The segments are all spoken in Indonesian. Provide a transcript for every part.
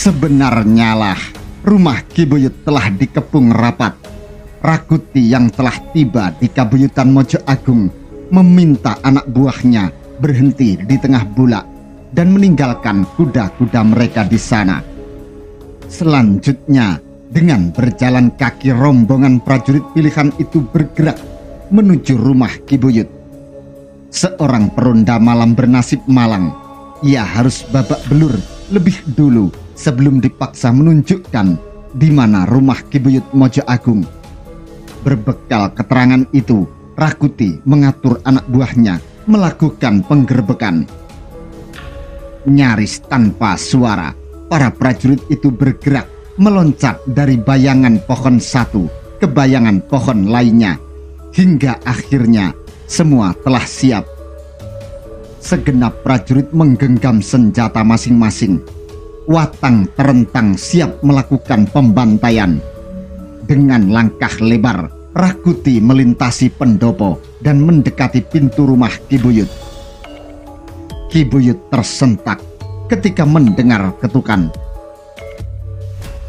Sebenarnya lah, rumah Ki Buyut telah dikepung rapat. Rakuti yang telah tiba di Kabuyutan Mojo Agung meminta anak buahnya berhenti di tengah bulak dan meninggalkan kuda-kuda mereka di sana. Selanjutnya, dengan berjalan kaki rombongan prajurit pilihan itu bergerak menuju rumah Ki Buyut. Seorang peronda malam bernasib malang, ia harus babak belur lebih dulu sebelum dipaksa menunjukkan di mana rumah Ki Buyut Mojo Agung. Berbekal keterangan itu, Rakuti mengatur anak buahnya melakukan penggerbekan. Nyaris tanpa suara, para prajurit itu bergerak meloncat dari bayangan pohon satu ke bayangan pohon lainnya, hingga akhirnya semua telah siap. Segenap prajurit menggenggam senjata masing-masing. Watang terentang siap melakukan pembantaian. Dengan langkah lebar, Rakuti melintasi pendopo dan mendekati pintu rumah Ki Buyut. Ki Buyut tersentak ketika mendengar ketukan.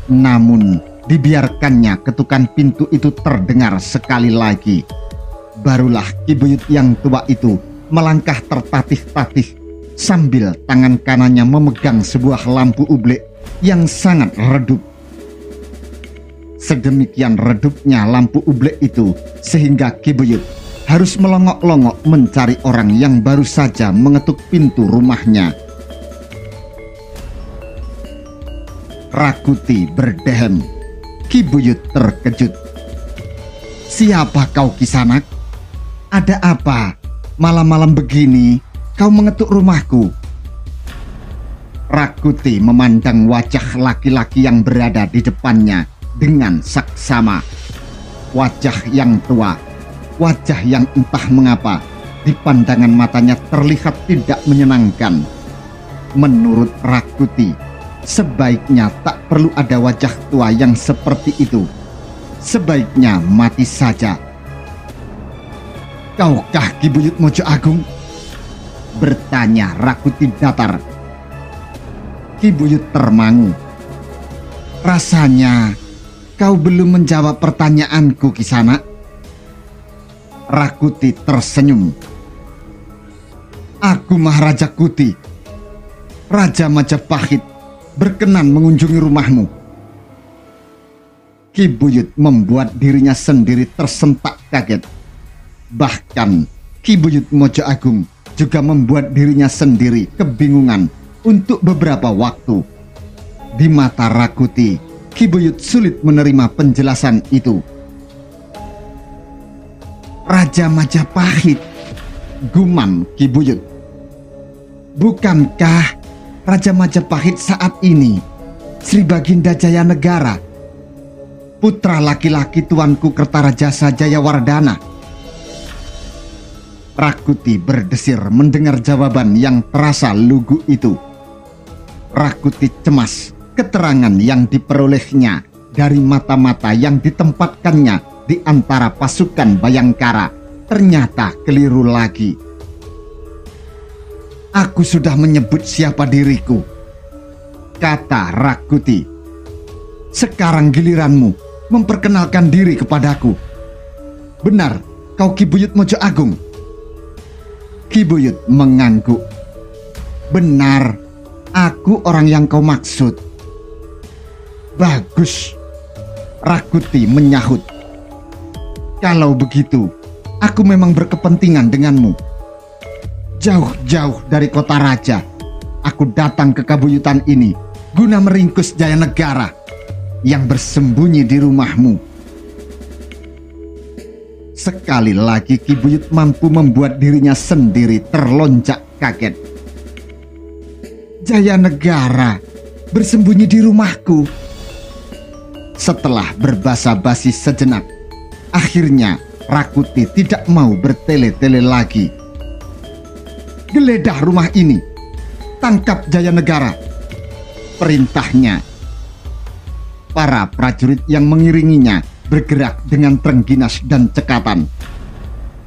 Namun dibiarkannya ketukan pintu itu terdengar sekali lagi. Barulah Ki Buyut yang tua itu melangkah tertatih-tatih sambil tangan kanannya memegang sebuah lampu ublek yang sangat redup. Sedemikian redupnya lampu ublek itu sehingga Ki Buyut harus melongok-longok mencari orang yang baru saja mengetuk pintu rumahnya. Rakuti berdehem. Ki Buyut terkejut. "Siapa kau, Kisanak? Ada apa? Malam-malam begini kau mengetuk rumahku?" Rakuti memandang wajah laki-laki yang berada di depannya dengan saksama. Wajah yang tua, wajah yang entah mengapa di pandangan matanya terlihat tidak menyenangkan. Menurut Rakuti, sebaiknya tak perlu ada wajah tua yang seperti itu. Sebaiknya mati saja. "Kaukah Ki Buyut Mojo Agung?" bertanya Rakuti datar. Ki Buyut termangu. "Rasanya kau belum menjawab pertanyaanku, Kisanak." Rakuti tersenyum. "Aku Maharaja Kuti, Raja Majapahit, berkenan mengunjungi rumahmu." Ki Buyut membuat dirinya sendiri tersentak kaget. Bahkan Ki Buyut Mojo Agung juga membuat dirinya sendiri kebingungan untuk beberapa waktu. Di mata Rakuti, Ki Buyut sulit menerima penjelasan itu. "Raja Majapahit," gumam Ki Buyut. "Bukankah Raja Majapahit saat ini Sri Baginda Jayanegara, putra laki-laki tuanku Kertarajasa Jayawardana?" Rakuti berdesir mendengar jawaban yang terasa lugu itu. Rakuti cemas keterangan yang diperolehnya dari mata-mata yang ditempatkannya di antara pasukan Bayangkara ternyata keliru lagi. "Aku sudah menyebut siapa diriku," kata Rakuti. "Sekarang giliranmu memperkenalkan diri kepadaku. Benar, kau Ki Buyut Mojo Agung?" Ki Buyut mengangguk. "Benar, aku orang yang kau maksud." "Bagus," Rakuti menyahut. "Kalau begitu, aku memang berkepentingan denganmu. Jauh-jauh dari kota raja, aku datang ke Kabuyutan ini guna meringkus Jayanegara yang bersembunyi di rumahmu." Sekali lagi Ki Buyut mampu membuat dirinya sendiri terlonjak kaget. "Jayanegara bersembunyi di rumahku?" Setelah berbasa-basi sejenak, akhirnya Rakuti tidak mau bertele-tele lagi. "Geledah rumah ini, tangkap Jayanegara," perintahnya. Para prajurit yang mengiringinya bergerak dengan terengginas dan cekatan.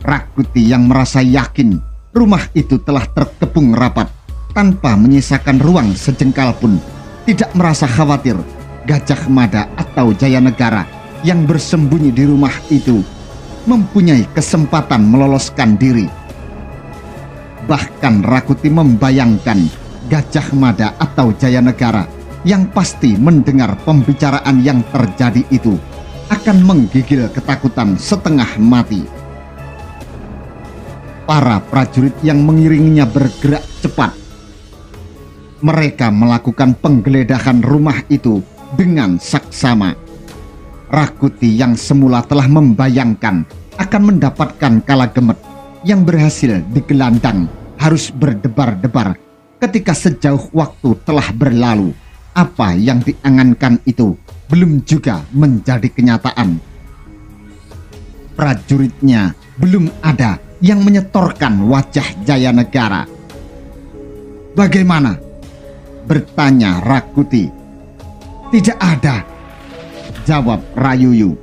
Rakuti yang merasa yakin rumah itu telah terkepung rapat tanpa menyisakan ruang sejengkal pun, tidak merasa khawatir Gajah Mada atau Jayanegara yang bersembunyi di rumah itu mempunyai kesempatan meloloskan diri. Bahkan Rakuti membayangkan Gajah Mada atau Jayanegara yang pasti mendengar pembicaraan yang terjadi itu akan menggigil ketakutan setengah mati. Para prajurit yang mengiringinya bergerak cepat. Mereka melakukan penggeledahan rumah itu dengan saksama. Rakuti yang semula telah membayangkan akan mendapatkan Kalagemet yang berhasil digelandang harus berdebar-debar ketika sejauh waktu telah berlalu. Apa yang diangankan itu belum juga menjadi kenyataan. Prajuritnya belum ada yang menyetorkan wajah Jayanegara. "Bagaimana?" bertanya Rakuti. "Tidak ada," jawab Rayuyu.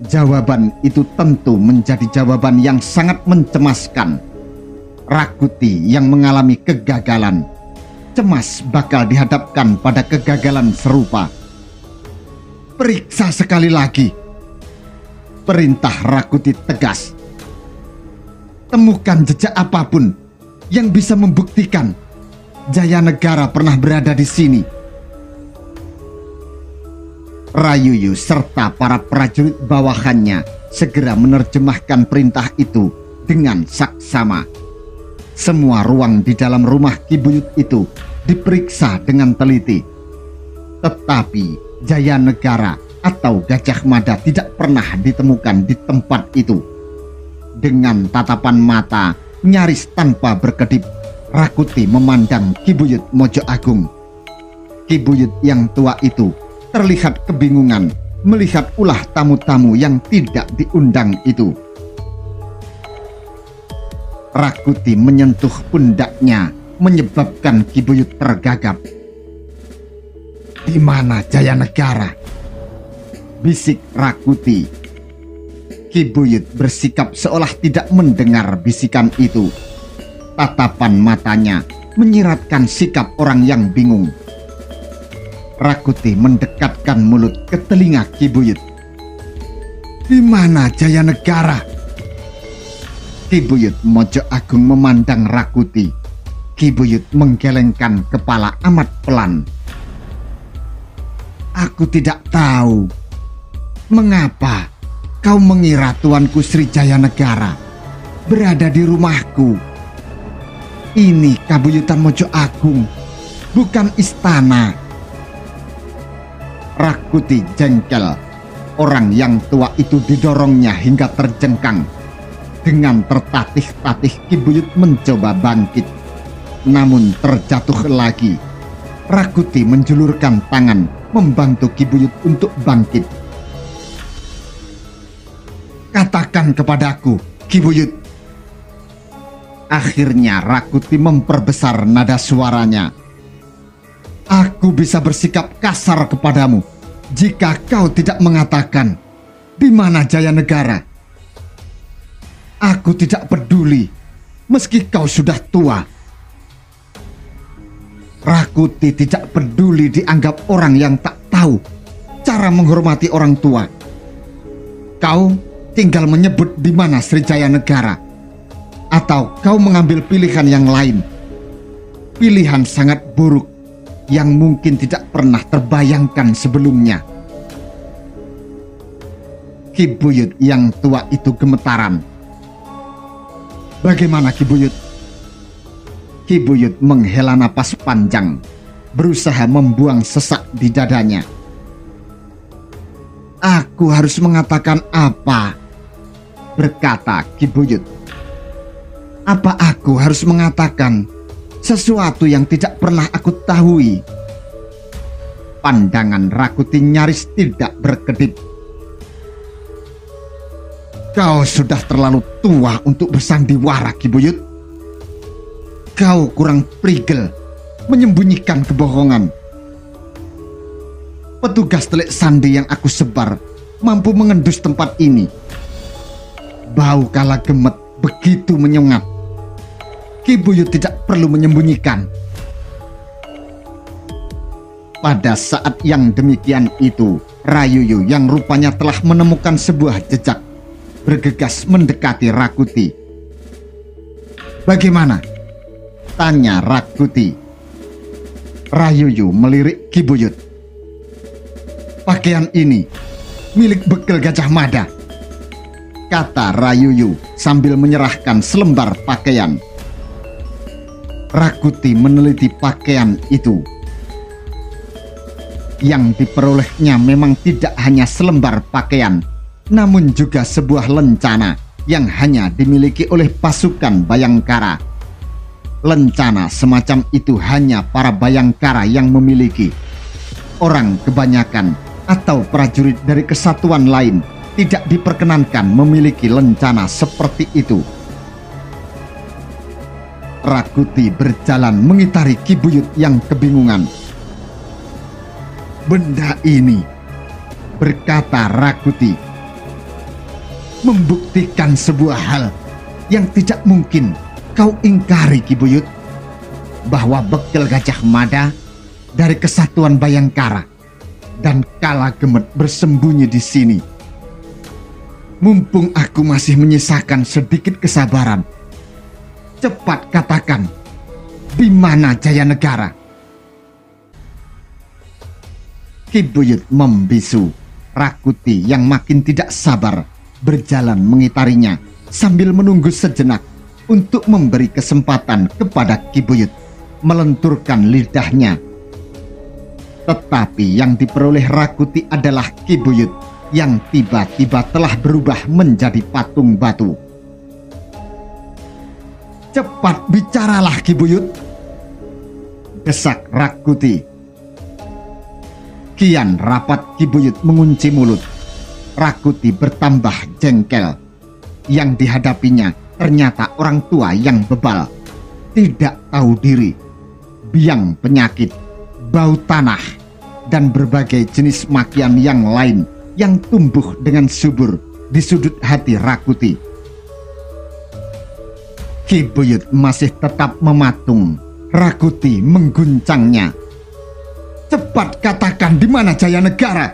Jawaban itu tentu menjadi jawaban yang sangat mencemaskan. Rakuti yang mengalami kegagalan cemas bakal dihadapkan pada kegagalan serupa. "Periksa sekali lagi," perintah Rakuti tegas. "Temukan jejak apapun yang bisa membuktikan Jayanegara pernah berada di sini." Rayuyu serta para prajurit bawahannya segera menerjemahkan perintah itu dengan saksama. Semua ruang di dalam rumah Ki Buyut itu diperiksa dengan teliti. Tetapi Jayanegara atau Gajah Mada tidak pernah ditemukan di tempat itu. Dengan tatapan mata nyaris tanpa berkedip, Rakuti memandang Ki Buyut Mojo Agung. Ki Buyut yang tua itu terlihat kebingungan melihat ulah tamu-tamu yang tidak diundang itu. Rakuti menyentuh pundaknya menyebabkan Ki Buyut tergagap. "Di mana Jayanegara?" bisik Rakuti. Ki Buyut bersikap seolah tidak mendengar bisikan itu. Tatapan matanya menyiratkan sikap orang yang bingung. Rakuti mendekatkan mulut ke telinga Ki Buyut. "Di mana Jayanegara?" Ki Buyut Mojo Agung memandang Rakuti. Ki Buyut menggelengkan kepala amat pelan. "Aku tidak tahu. Mengapa kau mengira Tuanku Sri Jayanegara berada di rumahku? Ini Kabuyutan Mojo Agung, bukan istana." Rakuti jengkel. Orang yang tua itu didorongnya hingga terjengkang. Dengan tertatih-tatih Ki Buyut mencoba bangkit, namun terjatuh lagi. Rakuti menjulurkan tangan membantu Ki Buyut untuk bangkit. "Katakan kepadaku, Ki Buyut." Akhirnya Rakuti memperbesar nada suaranya. "Aku bisa bersikap kasar kepadamu jika kau tidak mengatakan di mana Jayanegara. Aku tidak peduli meski kau sudah tua." Rakuti tidak peduli dianggap orang yang tak tahu cara menghormati orang tua. "Kau tinggal menyebut di mana Sri Jayanegara, atau kau mengambil pilihan yang lain. Pilihan sangat buruk yang mungkin tidak pernah terbayangkan sebelumnya." Ki Buyut yang tua itu gemetaran. "Bagaimana Ki Buyut?" Ki Buyut menghela napas panjang, berusaha membuang sesak di dadanya. "Aku harus mengatakan apa?" berkata Ki Buyut. "Apa aku harus mengatakan sesuatu yang tidak pernah aku tahui?" Pandangan Rakuti nyaris tidak berkedip. "Kau sudah terlalu tua untuk bersandiwara, Ki Buyut. Kau kurang prigel menyembunyikan kebohongan. Petugas telik sandi yang aku sebar mampu mengendus tempat ini. Bau Kalagemet begitu menyengat. Ki Buyut tidak perlu menyembunyikan." Pada saat yang demikian itu, Rayuyu yang rupanya telah menemukan sebuah jejak bergegas mendekati Rakuti. "Bagaimana?" tanya Rakuti. Rayuyu melirik Ki Buyut. "Pakaian ini milik Bekel Gajah Mada," kata Rayuyu sambil menyerahkan selembar pakaian. Rakuti meneliti pakaian itu. Yang diperolehnya memang tidak hanya selembar pakaian, namun juga sebuah lencana yang hanya dimiliki oleh pasukan Bayangkara. Lencana semacam itu hanya para Bayangkara yang memiliki. Orang kebanyakan atau prajurit dari kesatuan lain tidak diperkenankan memiliki lencana seperti itu. Rakuti berjalan mengitari Ki Buyut yang kebingungan. "Benda ini," berkata Rakuti, "membuktikan sebuah hal yang tidak mungkin kau ingkari, Ki Buyut, bahwa Bekel Gajah Mada dari kesatuan Bayangkara dan Kala Gemet bersembunyi di sini. Mumpung aku masih menyisakan sedikit kesabaran, cepat katakan, di mana Jayanegara?" Ki Buyut membisu. Rakuti yang makin tidak sabar berjalan mengitarinya sambil menunggu sejenak untuk memberi kesempatan kepada Ki Buyut melenturkan lidahnya. Tetapi yang diperoleh Rakuti adalah Ki Buyut yang tiba-tiba telah berubah menjadi patung batu. "Cepat bicaralah, Ki Buyut," desak Rakuti. Kian rapat Ki Buyut mengunci mulut. Rakuti bertambah jengkel. Yang dihadapinya ternyata orang tua yang bebal, tidak tahu diri, biang penyakit, bau tanah, dan berbagai jenis makian yang lain yang tumbuh dengan subur di sudut hati Rakuti. Ki Buyut masih tetap mematung. Rakuti mengguncangnya. "Cepat katakan di mana Jayanegara!"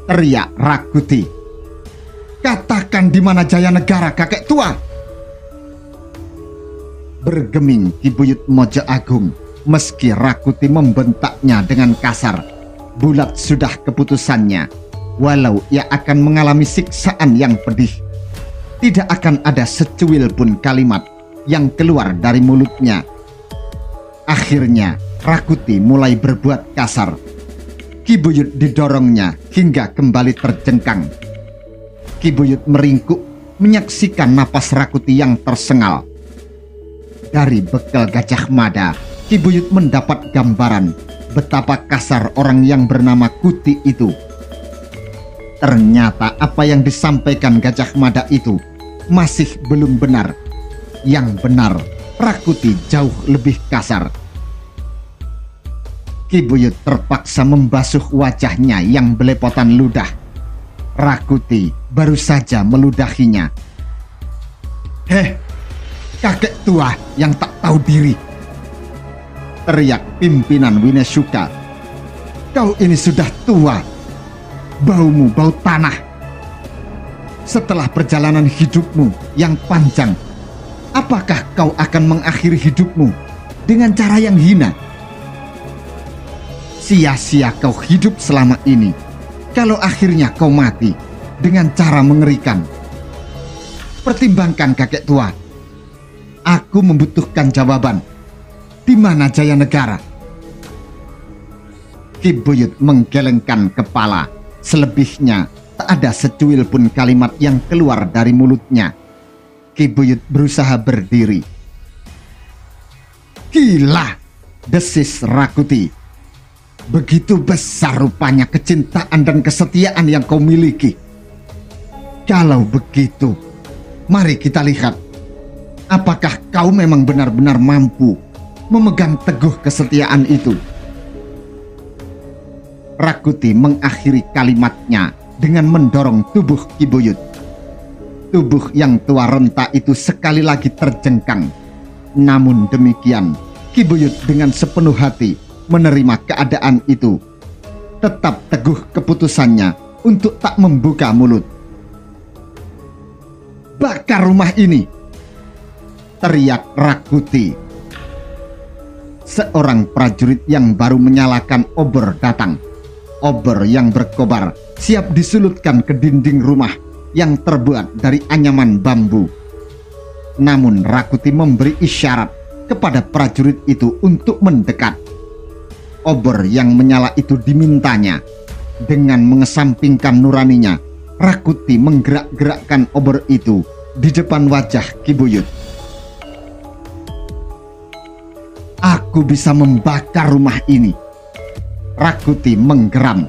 teriak Rakuti. "Katakan di mana Jayanegara, kakek tua!" Bergeming Ki Buyut Mojo Agung. Meski Rakuti membentaknya dengan kasar, bulat sudah keputusannya. Walau ia akan mengalami siksaan yang pedih, tidak akan ada secuil pun kalimat yang keluar dari mulutnya. Akhirnya Rakuti mulai berbuat kasar. Ki Buyut didorongnya hingga kembali terjengkang. Ki Buyut meringkuk menyaksikan napas Rakuti yang tersengal. Dari Bekel Gajah Mada, Ki Buyut mendapat gambaran betapa kasar orang yang bernama Kuti itu. Ternyata apa yang disampaikan Gajah Mada itu masih belum benar. Yang benar, Rakuti jauh lebih kasar. Ki Buyut terpaksa membasuh wajahnya yang belepotan ludah. Rakuti baru saja meludahinya. "Heh, kakek tua yang tak tahu diri!" teriak pimpinan Winesuka. "Kau ini sudah tua. Baumu bau tanah. Setelah perjalanan hidupmu yang panjang, apakah kau akan mengakhiri hidupmu dengan cara yang hina? Sia-sia kau hidup selama ini kalau akhirnya kau mati dengan cara mengerikan. Pertimbangkan, kakek tua. Aku membutuhkan jawaban. Di mana Jayanegara?" Ki Buyut menggelengkan kepala. Selebihnya tak ada secuil pun kalimat yang keluar dari mulutnya. Ki Buyut berusaha berdiri. "Gila!" desis Rakuti. "Begitu besar rupanya kecintaan dan kesetiaan yang kau miliki. Kalau begitu, mari kita lihat. Apakah kau memang benar-benar mampu memegang teguh kesetiaan itu?" Rakuti mengakhiri kalimatnya dengan mendorong tubuh Ki Buyut. Tubuh yang tua renta itu sekali lagi terjengkang. Namun demikian, Ki Buyut dengan sepenuh hati menerima keadaan itu. Tetap teguh keputusannya untuk tak membuka mulut. "Bakar rumah ini!" teriak Rakuti. Seorang prajurit yang baru menyalakan obor datang. Obor yang berkobar siap disulutkan ke dinding rumah yang terbuat dari anyaman bambu. Namun Rakuti memberi isyarat kepada prajurit itu untuk mendekat. Obor yang menyala itu dimintanya. Dengan mengesampingkan nuraninya, Rakuti menggerak-gerakkan obor itu di depan wajah Ki Buyut. "Aku bisa membakar rumah ini," Rakuti menggeram.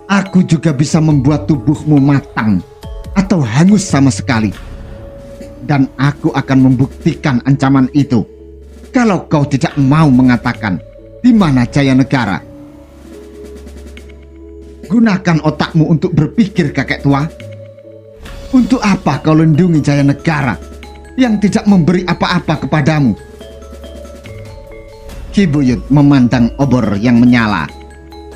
"Aku juga bisa membuat tubuhmu matang atau hangus sama sekali. Dan aku akan membuktikan ancaman itu kalau kau tidak mau mengatakan di mana Jaya Negara. Gunakan otakmu untuk berpikir, kakek tua. Untuk apa kau lindungi Jaya Negara yang tidak memberi apa-apa kepadamu?" Ki Buyut memandang obor yang menyala.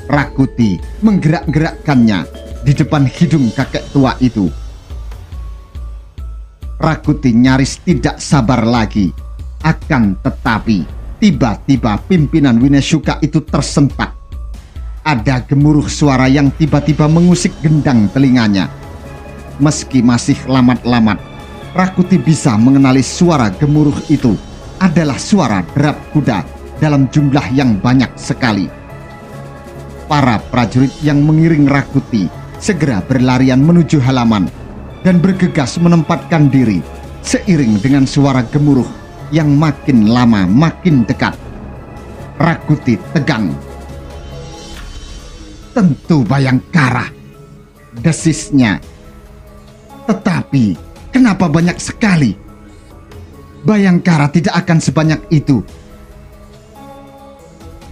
Rakuti menggerak-gerakkannya di depan hidung kakek tua itu. Rakuti nyaris tidak sabar lagi. Akan tetapi tiba-tiba pimpinan Winesuka itu tersentak. Ada gemuruh suara yang tiba-tiba mengusik gendang telinganya. Meski masih lamat-lamat, Rakuti bisa mengenali suara gemuruh itu adalah suara derap kuda dalam jumlah yang banyak sekali. Para prajurit yang mengiring Rakuti segera berlarian menuju halaman dan bergegas menempatkan diri seiring dengan suara gemuruh yang makin lama makin dekat. Rakuti tegang. "Tentu Bayangkara," desisnya. "Tetapi kenapa banyak sekali? Bayangkara tidak akan sebanyak itu."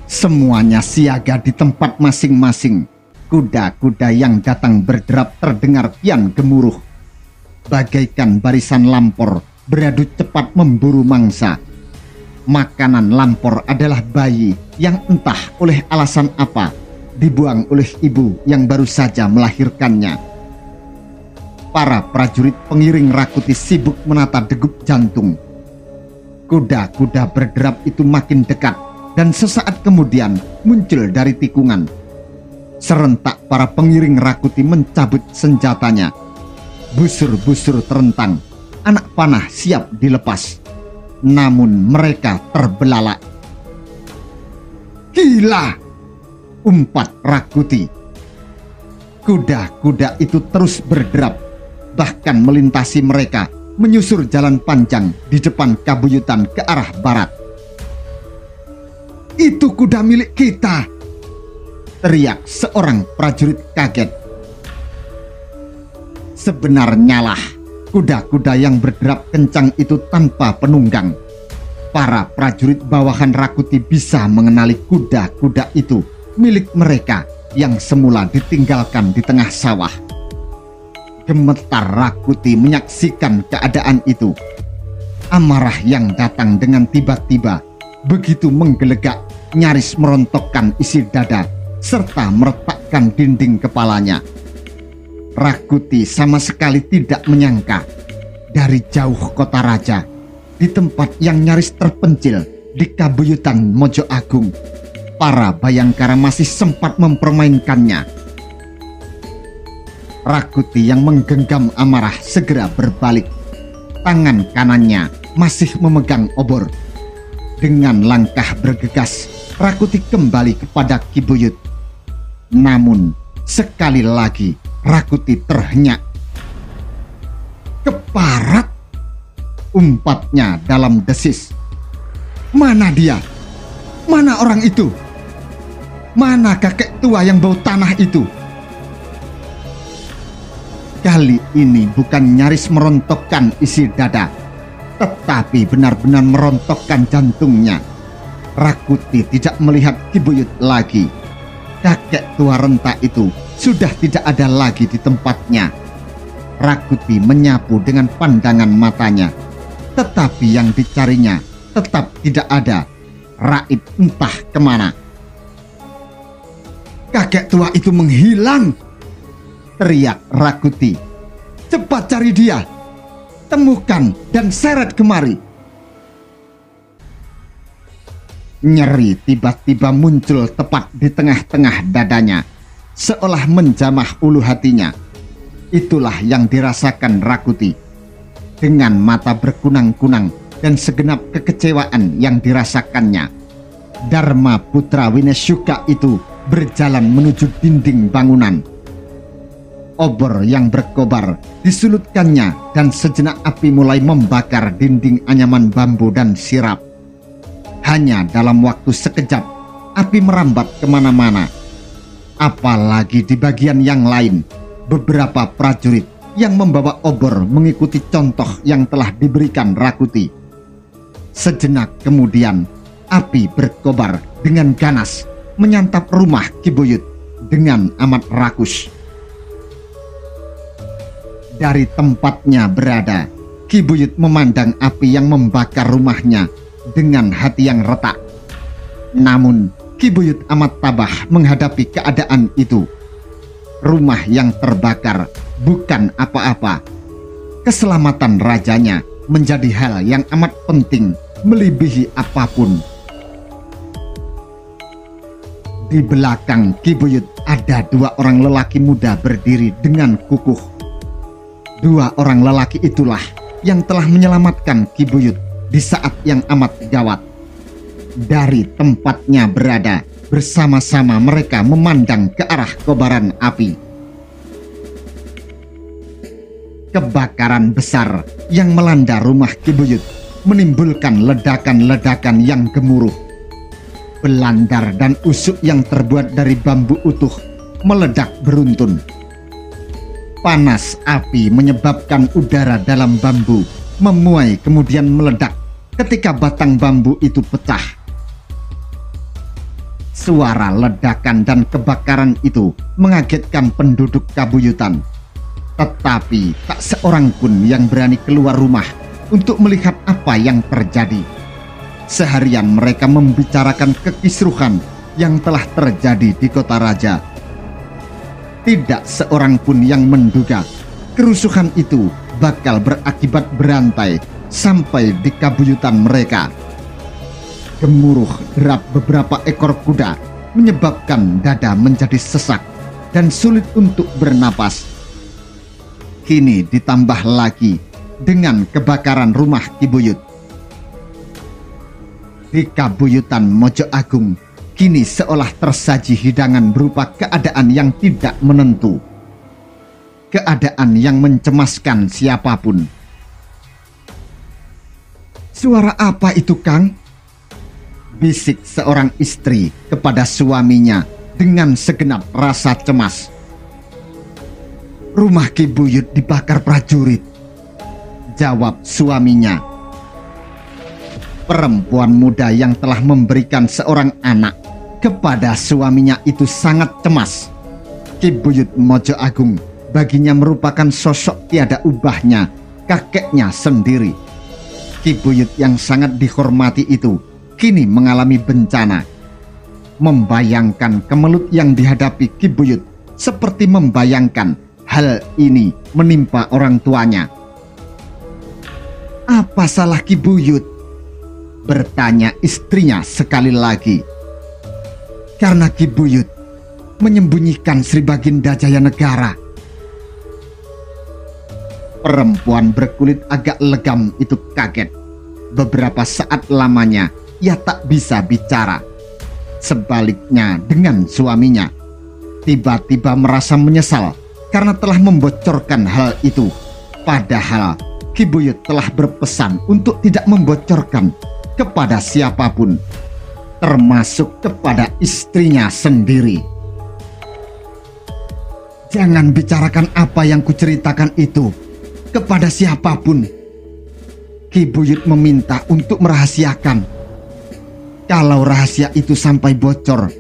Semuanya siaga di tempat masing-masing. Kuda-kuda yang datang berderap terdengar kian gemuruh. Bagaikan barisan lampor beradu cepat memburu mangsa. Makanan lampor adalah bayi yang entah oleh alasan apa dibuang oleh ibu yang baru saja melahirkannya. Para prajurit pengiring Rakuti sibuk menata degup jantung. Kuda-kuda berderap itu makin dekat dan sesaat kemudian muncul dari tikungan. Serentak para pengiring Rakuti mencabut senjatanya. Busur-busur terentang, anak panah siap dilepas. Namun mereka terbelalak. "Gila!" umpat Rakuti. Kuda-kuda itu terus berderap, bahkan melintasi mereka, menyusur jalan panjang di depan Kabuyutan ke arah barat. "Itu kuda milik kita!" teriak seorang prajurit kaget. Sebenarnya lah, kuda-kuda yang berderap kencang itu tanpa penunggang. Para prajurit bawahan Rakuti bisa mengenali kuda-kuda itu milik mereka yang semula ditinggalkan di tengah sawah. Gemetar Rakuti menyaksikan keadaan itu. Amarah yang datang dengan tiba-tiba begitu menggelegak, nyaris merontokkan isi dada serta meretakkan dinding kepalanya. Rakuti sama sekali tidak menyangka dari jauh kota raja, di tempat yang nyaris terpencil di Kabuyutan Mojo Agung, para Bayangkara masih sempat mempermainkannya. Rakuti yang menggenggam amarah segera berbalik. Tangan kanannya masih memegang obor. Dengan langkah bergegas, Rakuti kembali kepada Ki Buyut. Namun sekali lagi Rakuti terhenyak. "Keparat!" umpatnya dalam desis. "Mana dia? Mana orang itu? Mana kakek tua yang bau tanah itu?" Kali ini bukan nyaris merontokkan isi dada, tetapi benar-benar merontokkan jantungnya. Rakuti tidak melihat Ki Buyut lagi. Kakek tua renta itu sudah tidak ada lagi di tempatnya. Rakuti menyapu dengan pandangan matanya, tetapi yang dicarinya tetap tidak ada. raib entah kemana. "Kakek tua itu menghilang!" teriak Rakuti. "Cepat cari dia! Temukan dan seret kemari!" Nyeri tiba-tiba muncul tepat di tengah-tengah dadanya, seolah menjamah ulu hatinya. Itulah yang dirasakan Rakuti. Dengan mata berkunang-kunang dan segenap kekecewaan yang dirasakannya, Dharma Putra Winesyuka itu berjalan menuju dinding bangunan. Obor yang berkobar disulutkannya dan sejenak api mulai membakar dinding anyaman bambu dan sirap. Hanya dalam waktu sekejap, api merambat kemana-mana. Apalagi di bagian yang lain, beberapa prajurit yang membawa obor mengikuti contoh yang telah diberikan Rakuti. Sejenak kemudian, api berkobar dengan ganas, menyantap rumah Ki Buyut dengan amat rakus. Dari tempatnya berada, Ki Buyut memandang api yang membakar rumahnya dengan hati yang retak. Namun Ki Buyut amat tabah menghadapi keadaan itu. Rumah yang terbakar bukan apa-apa. Keselamatan rajanya menjadi hal yang amat penting melebihi apapun. Di belakang Ki Buyut ada dua orang lelaki muda berdiri dengan kukuh. Dua orang lelaki itulah yang telah menyelamatkan Ki Buyut di saat yang amat gawat. Dari tempatnya berada, bersama-sama mereka memandang ke arah kobaran api. Kebakaran besar yang melanda rumah Ki Buyut menimbulkan ledakan-ledakan yang gemuruh. Belandar dan usuk yang terbuat dari bambu utuh meledak beruntun. Panas api menyebabkan udara dalam bambu memuai kemudian meledak ketika batang bambu itu pecah. Suara ledakan dan kebakaran itu mengagetkan penduduk Kabuyutan. Tetapi tak seorang pun yang berani keluar rumah untuk melihat apa yang terjadi. Seharian mereka membicarakan kekisruhan yang telah terjadi di kota raja. Tidak seorang pun yang menduga kerusuhan itu bakal berakibat berantai sampai di Kabuyutan mereka. Gemuruh derap beberapa ekor kuda menyebabkan dada menjadi sesak dan sulit untuk bernapas. Kini ditambah lagi dengan kebakaran rumah Ki Buyut. Di Kabuyutan Mojo Agung kini seolah tersaji hidangan berupa keadaan yang tidak menentu. Keadaan yang mencemaskan siapapun. "Suara apa itu, Kang?" bisik seorang istri kepada suaminya dengan segenap rasa cemas. "Rumah Ki Buyut dibakar prajurit," jawab suaminya. Perempuan muda yang telah memberikan seorang anak kepada suaminya itu sangat cemas. Ki Buyut Mojo Agung baginya merupakan sosok tiada ubahnya kakeknya sendiri. Ki Buyut yang sangat dihormati itu kini mengalami bencana. Membayangkan kemelut yang dihadapi Ki Buyut seperti membayangkan hal ini menimpa orang tuanya. "Apa salah Ki Buyut?" bertanya istrinya sekali lagi. "Karena Ki Buyut menyembunyikan Sri Baginda Jayanegara." Perempuan berkulit agak legam itu kaget. Beberapa saat lamanya ia tak bisa bicara. Sebaliknya dengan suaminya, tiba-tiba merasa menyesal karena telah membocorkan hal itu. Padahal Ki Buyut telah berpesan untuk tidak membocorkan kepada siapapun, termasuk kepada istrinya sendiri. "Jangan bicarakan apa yang kuceritakan itu kepada siapapun," Ki Buyut meminta untuk merahasiakan. "Kalau rahasia itu sampai bocor,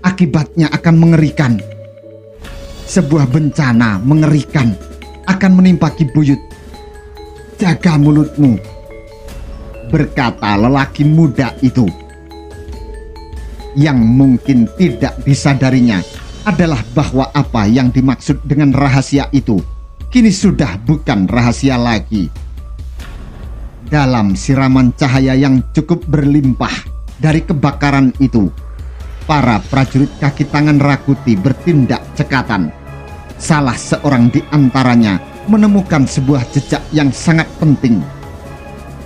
akibatnya akan mengerikan. Sebuah bencana mengerikan akan menimpa Ki Buyut. Jaga mulutmu," berkata lelaki muda itu Yang mungkin tidak disadarinya adalah bahwa apa yang dimaksud dengan rahasia itu kini sudah bukan rahasia lagi. Dalam siraman cahaya yang cukup berlimpah dari kebakaran itu, para prajurit kaki tangan Rakuti bertindak cekatan. Salah seorang di antaranya menemukan sebuah jejak yang sangat penting.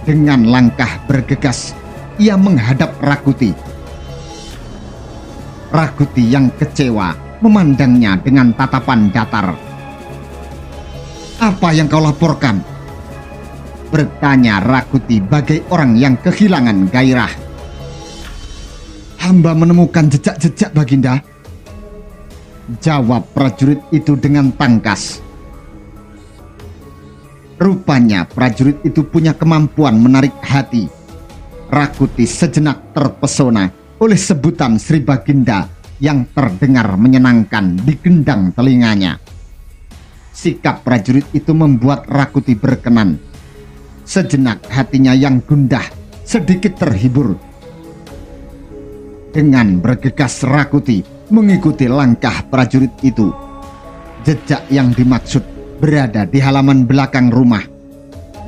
Dengan langkah bergegas, ia menghadap Rakuti. Rakuti yang kecewa memandangnya dengan tatapan datar. "Apa yang kau laporkan?" bertanya Rakuti bagai orang yang kehilangan gairah. "Hamba menemukan jejak-jejak, Baginda," jawab prajurit itu dengan tangkas. Rupanya prajurit itu punya kemampuan menarik hati. Rakuti sejenak terpesona oleh sebutan Sri Baginda yang terdengar menyenangkan di gendang telinganya. Sikap prajurit itu membuat Rakuti berkenan. Sejenak hatinya yang gundah sedikit terhibur. Dengan bergegas Rakuti mengikuti langkah prajurit itu. Jejak yang dimaksud berada di halaman belakang rumah.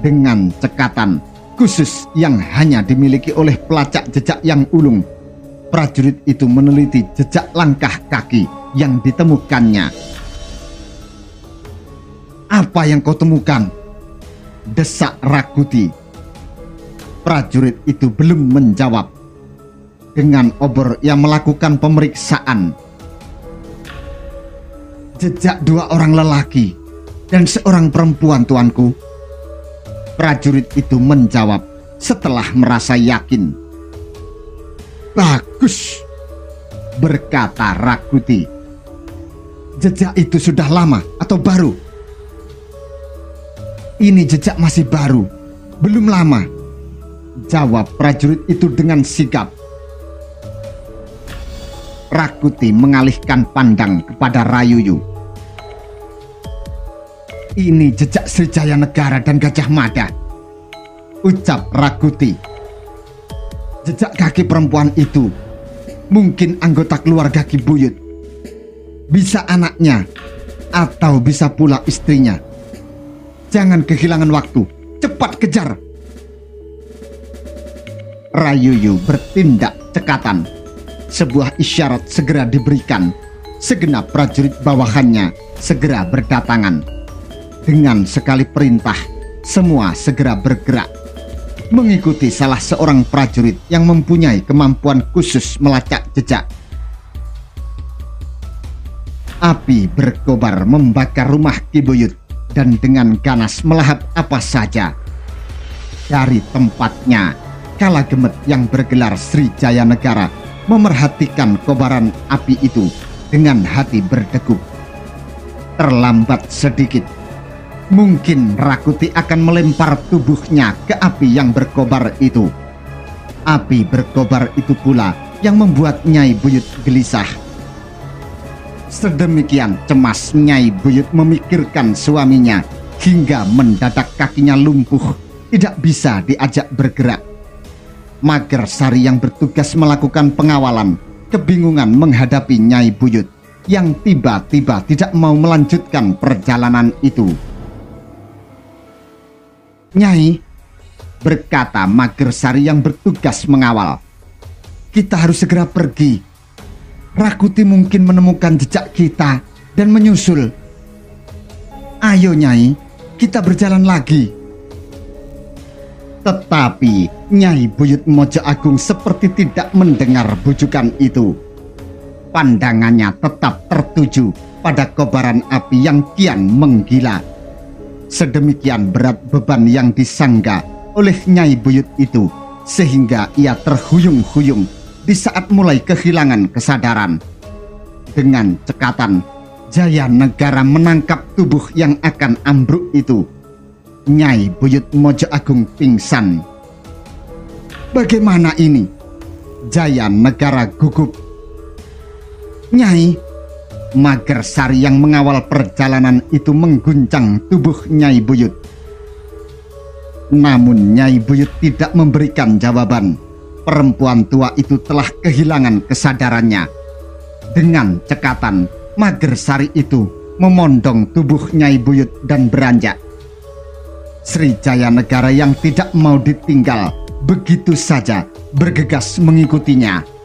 Dengan cekatan khusus yang hanya dimiliki oleh pelacak jejak yang ulung, prajurit itu meneliti jejak langkah kaki yang ditemukannya. "Apa yang kau temukan?" desak Rakuti. Prajurit itu belum menjawab. Dengan obor ia melakukan pemeriksaan. "Jejak 2 orang lelaki dan 1 perempuan, tuanku," prajurit itu menjawab setelah merasa yakin. "Bagus," berkata Rakuti. "Jejak itu sudah lama atau baru?" "Ini jejak masih baru, belum lama," jawab prajurit itu dengan sigap. Rakuti mengalihkan pandang kepada Rayuyu. "Ini jejak Srijaya Negara dan Gajah Mada," ucap Rakuti. "Jejak kaki perempuan itu mungkin anggota keluarga Ki Buyut. Bisa anaknya atau bisa pula istrinya. Jangan kehilangan waktu, cepat kejar." Rayuyu bertindak cekatan. Sebuah isyarat segera diberikan. Segenap prajurit bawahannya segera berdatangan. Dengan sekali perintah, semua segera bergerak mengikuti salah seorang prajurit yang mempunyai kemampuan khusus melacak jejak. Api berkobar membakar rumah Ki Buyut dan dengan ganas melahap apa saja. Dari tempatnya, Kalagemet yang bergelar Srijaya Negara memerhatikan kobaran api itu dengan hati berdegup. Terlambat sedikit, mungkin Rakuti akan melempar tubuhnya ke api yang berkobar itu. Api berkobar itu pula yang membuat Nyai Buyut gelisah. Sedemikian cemas Nyai Buyut memikirkan suaminya hingga mendadak kakinya lumpuh, tidak bisa diajak bergerak. Magersari yang bertugas melakukan pengawalan kebingungan menghadapi Nyai Buyut yang tiba-tiba tidak mau melanjutkan perjalanan itu. "Nyai," berkata Magersari yang bertugas mengawal, "kita harus segera pergi. Rakuti mungkin menemukan jejak kita dan menyusul. Ayo Nyai, kita berjalan lagi." Tetapi Nyai Buyut Mojo Agung seperti tidak mendengar bujukan itu. Pandangannya tetap tertuju pada kobaran api yang kian menggila. Sedemikian berat beban yang disangga oleh Nyai Buyut itu, sehingga ia terhuyung-huyung di saat mulai kehilangan kesadaran. Dengan cekatan, Jaya Negara menangkap tubuh yang akan ambruk itu. Nyai Buyut Mojo Agung pingsan. "Bagaimana ini?" Jaya Negara gugup. "Nyai," Magersari yang mengawal perjalanan itu mengguncang tubuh Nyai Buyut. Namun Nyai Buyut tidak memberikan jawaban. perempuan tua itu telah kehilangan kesadarannya. Dengan cekatan, Magersari itu memondong tubuh Nyai Buyut dan beranjak. Srijayanegara yang tidak mau ditinggal begitu saja bergegas mengikutinya.